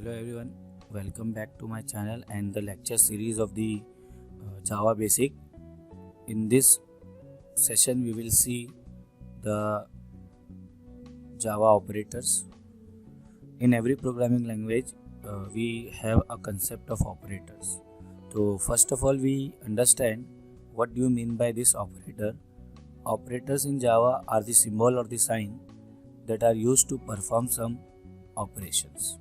Hello everyone, welcome back to my channel and the lecture series of the Java Basic. In this session we will see the Java operators. In every programming language we have a concept of operators. So first of all we understand what do you mean by this operator. Operators in Java are the symbol or the sign that are used to perform some operations.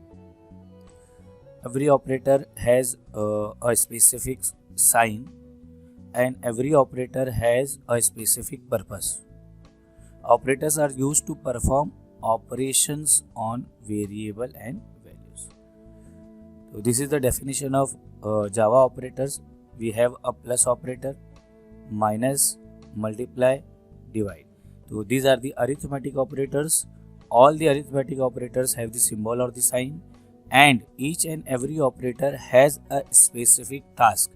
Every operator has a specific sign and every operator has a specific purpose. Operators are used to perform operations on variable and values. So this is the definition of Java operators. We have a plus operator, minus, multiply, divide. So these are the arithmetic operators. All the arithmetic operators have the symbol or the sign, and each and every operator has a specific task.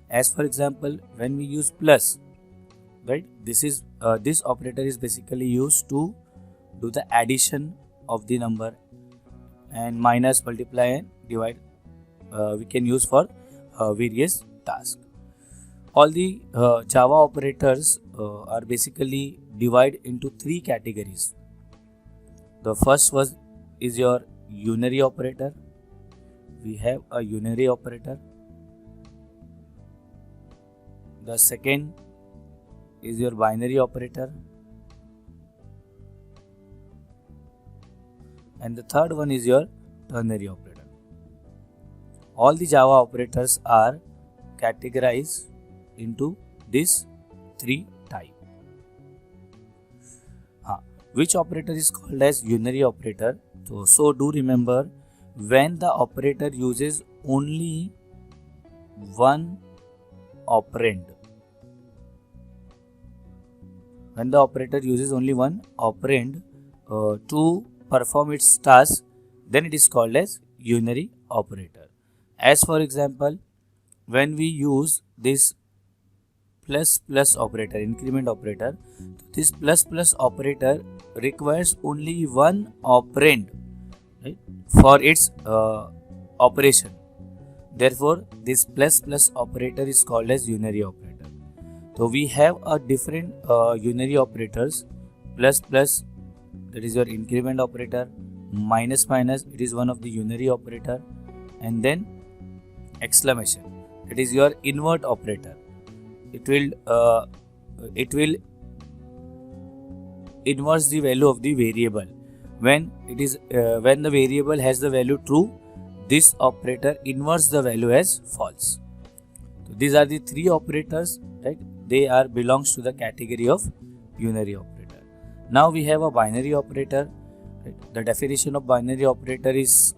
As for example, when we use plus, right, this operator is basically used to do the addition of the number, and minus, multiply and divide we can use for various tasks. All the Java operators are basically divided into three categories. The first is your unary operator. We have a unary operator. The second is your binary operator. And the third one is your ternary operator. All the Java operators are categorized into these three types. Which operator is called as unary operator? So do remember, when the operator uses only one operand, to perform its task, then it is called as unary operator. As for example, when we use this plus operator, increment operator, this plus operator requires only one operand, right, for its operation. Therefore, this plus operator is called as unary operator. So we have a different unary operators. Plus, that is your increment operator. Minus, it is one of the unary operator. And then exclamation, that is your invert operator. It will inverse the value of the variable. When the variable has the value true, this operator inverts the value as false. So these are the three operators, right? They belongs to the category of unary operator. Now we have a binary operator. Right? The definition of binary operator is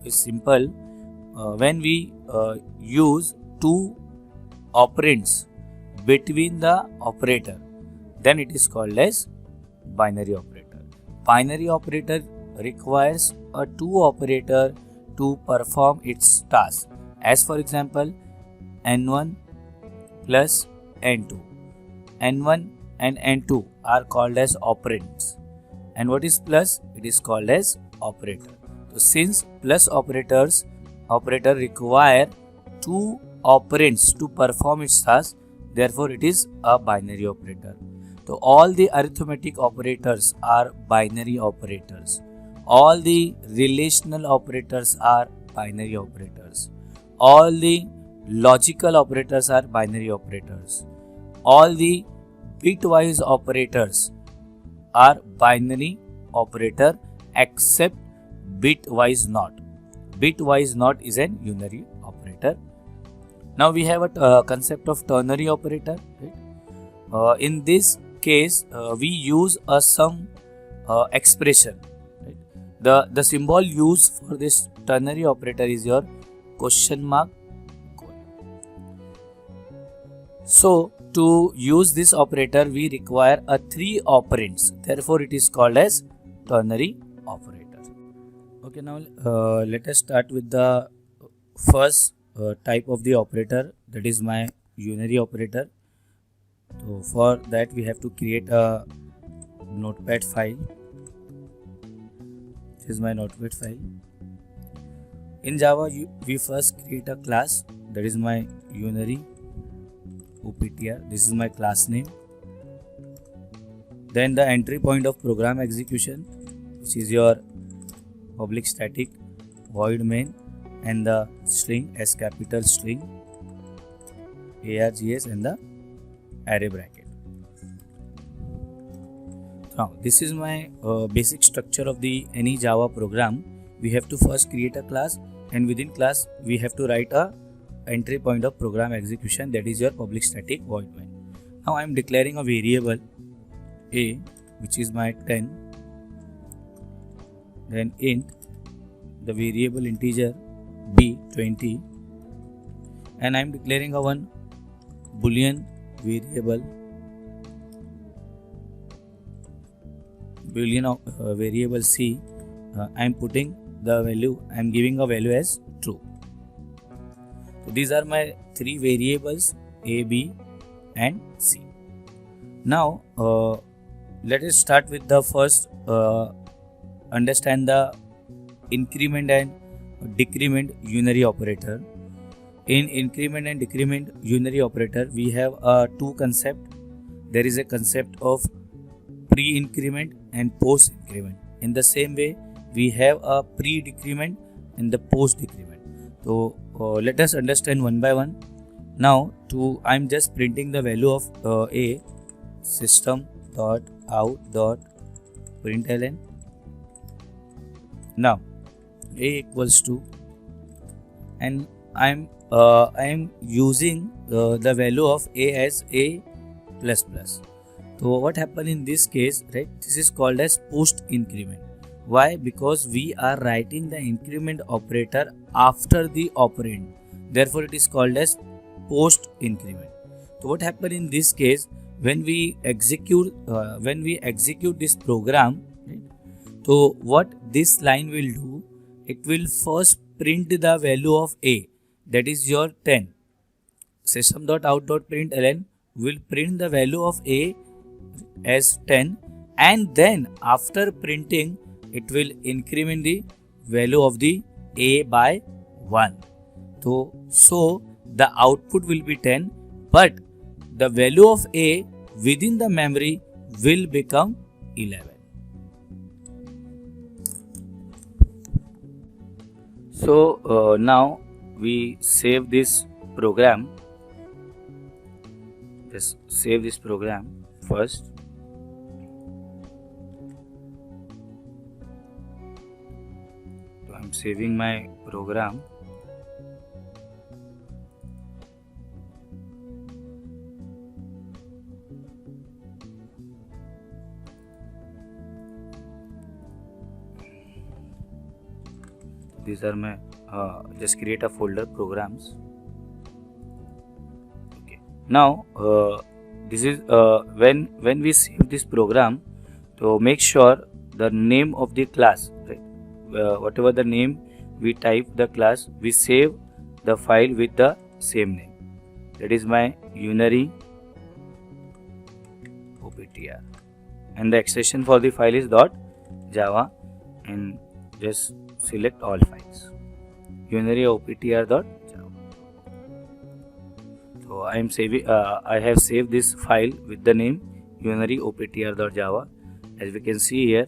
simple. When we use two operands between the operator, then it is called as binary operator. Binary operator requires a two operator to perform its task. As for example, n1 plus n2. n1 and n2 are called as operands. And what is plus? It is called as operator. So since plus operator require two operands to perform its task, therefore it is a binary operator. So all the arithmetic operators are binary operators. All the relational operators are binary operators. All the logical operators are binary operators. All the bitwise operators are binary operator except bitwise not. Bitwise not is an unary operator. Now we have a concept of ternary operator. Right? In this case, we use a sum expression. Right? The symbol used for this ternary operator is your question mark. So to use this operator, we require a three operands. Therefore, it is called as ternary operator. Okay, now let us start with the first type of the operator, that is my unary operator. So for that we have to create a notepad file. This is my notepad file. In Java, we first create a class, that is my unary optr. This is my class name. Then the entry point of program execution, which is your public static void main, and the string as capital string, args, and the array bracket. Now this is my basic structure of the any Java program. We have to first create a class, and within class we have to write a entry point of program execution, that is your public static void main. Now I am declaring a variable a, which is my 10, then int the variable integer b 20, and I am declaring a one boolean variable variable c. I am putting the value, I am giving a value as true. So these are my three variables a, b and c. Now let us start with the first understand the increment and decrement unary operator. In increment and decrement unary operator, we have two concepts. There is a concept of pre-increment and post-increment. In the same way, we have a pre-decrement and the post-decrement. So let us understand one by one. Now I am just printing the value of a, system.out.println. Now a equals to, and I am using the value of a as a plus plus. So what happened in this case, right? This is called as post increment. Why? Because we are writing the increment operator after the operand. Therefore, it is called as post increment. So what happened in this case, when we execute this program, right? So what this line will do, it will first print the value of a, that is your 10. System.out.println will print the value of a as 10, and then after printing it will increment the value of the a by 1. So the output will be 10, but the value of a within the memory will become 11. So now we save this program. Just save this program first. So I'm saving my program. These are my just create a folder programs. Okay. Now this is when we save this program, so make sure the name of the class, right? Whatever the name we type the class, we save the file with the same name. That is my unary optr, and the extension for the file is .java, and just select all files, unary optr.java. So I am saving. I have saved this file with the name unary optr.java. As we can see here,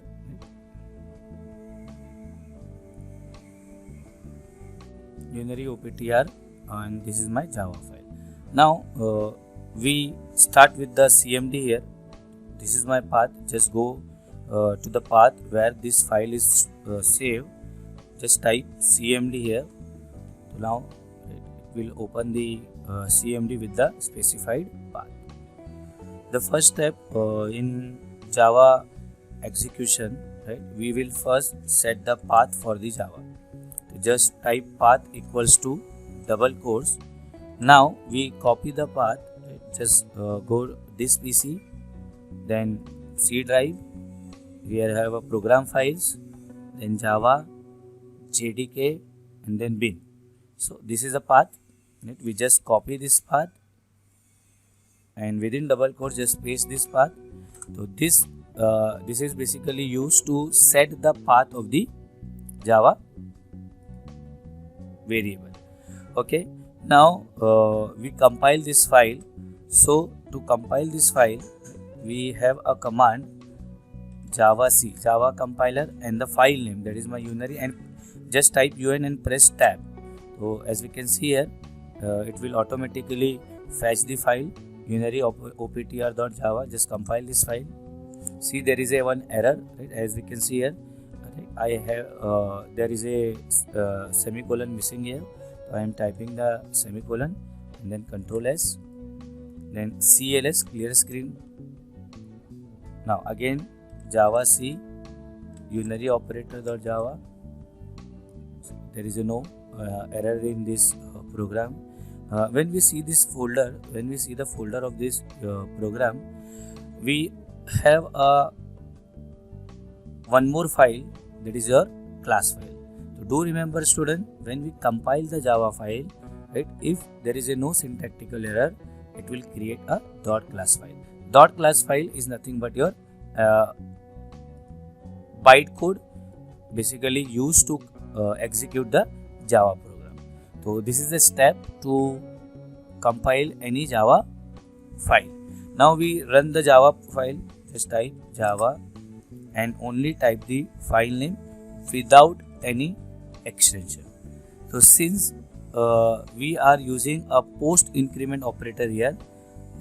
unary optr, and this is my Java file. Now we start with the cmd here. This is my path. Just go to the path where this file is saved. Just type cmd here. So now it will open the cmd with the specified path. The first step in Java execution, right? We will first set the path for the Java. So just type path equals to double quotes. Now we copy the path. Right? Just go this PC, then C drive. Here have a program files, then Java, JDK, and then bin. So this is a path. Right? We just copy this path, and within double quotes just paste this path. So this is basically used to set the path of the Java variable. Okay, now we compile this file. So to compile this file, we have a command java c, java compiler, and the file name, that is my unary, and just type un and press tab. So as we can see here, it will automatically fetch the file unary optr.java. Just compile this file. See, there is a one error, right? As we can see here, right? I have there is a semicolon missing here. So I am typing the semicolon and then Control S, then CLS, clear screen. Now again java c unary operator.java. There is no error in this program. When we see this folder, when we see the folder of this program, we have one more file, that is your class file. So do remember, student, when we compile the Java file, right, if there is no syntactical error, it will create a .class file. .class file is nothing but your bytecode, basically used to execute the Java program. So this is the step to compile any Java file. Now we run the Java file. Just type Java and only type the file name without any extension. So since we are using a post increment operator here,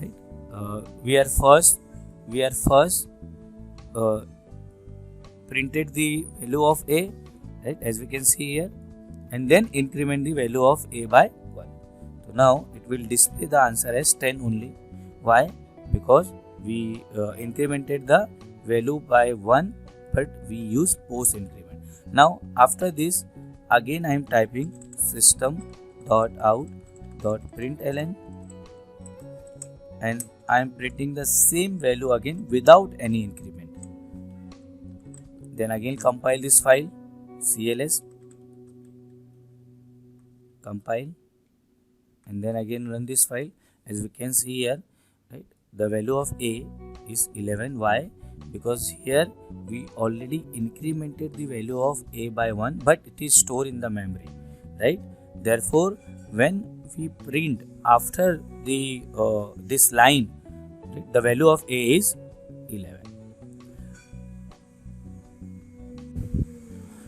right, we are first printed the value of a, right, as we can see here, and then increment the value of a by 1. So now it will display the answer as 10 only. Why? Because we incremented the value by 1, but we use post increment. Now after this, again I am typing system.out.println, and I am printing the same value again without any increment. Then again compile this file, CLS, compile, and then again run this file. As we can see here, right, the value of a is 11. Why? Because here we already incremented the value of a by 1, but it is stored in the memory, right? Therefore, when we print after the this line, right, the value of a is 11.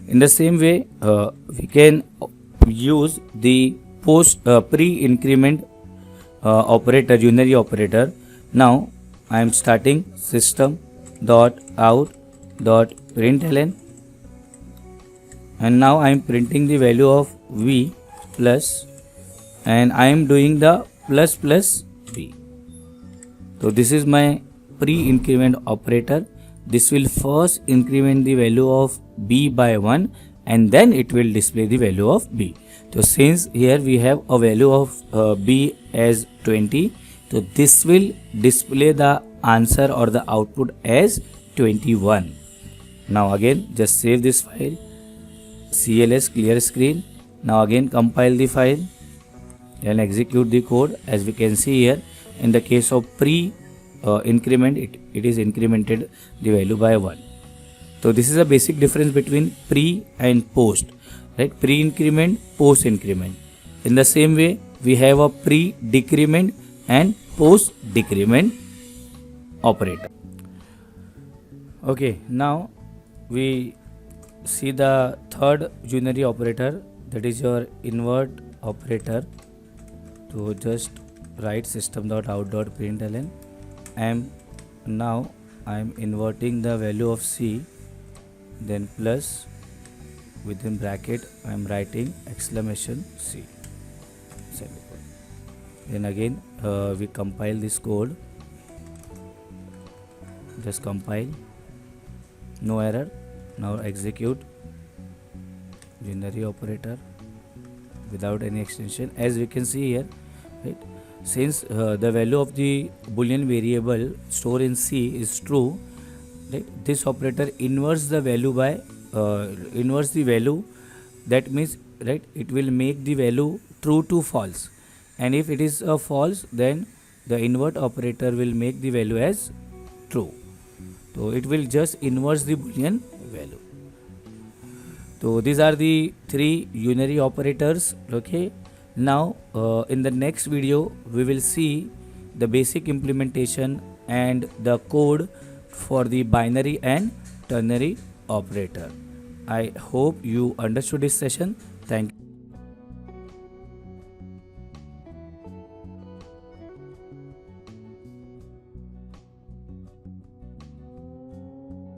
In the same way, we can use the pre-increment operator, unary operator. Now I am starting system.out.println, and now I am printing the value of v plus, and I am doing the plus plus b. So this is my pre-increment operator. This will first increment the value of b by 1, and then it will display the value of b. So since here we have a value of b as 20, so this will display the answer or the output as 21. Now again just save this file, CLS, clear screen. Now again compile the file and execute the code. As we can see here, in the case of increment, it is incremented the value by 1. So this is a basic difference between pre and post, right? Pre-increment, post-increment. In the same way, we have a pre-decrement and post-decrement operator. Okay, now we see the third unary operator, that is your invert operator. So just write system.out.println. Now I am inverting the value of c, then plus, within bracket I am writing exclamation c, semicolon. Then again we compile this code. Just compile, no error. Now execute unary operator without any extension. As we can see here, right, since the value of the boolean variable stored in C is true, right, this operator inverts the value by inverts the value. That means, right, it will make the value true to false, and if it is a false, then the invert operator will make the value as true. So it will just inverse the boolean value. So these are the three unary operators. Okay. Now in the next video we will see the basic implementation and the code for the binary and ternary operator. I hope you understood this session. Thank you.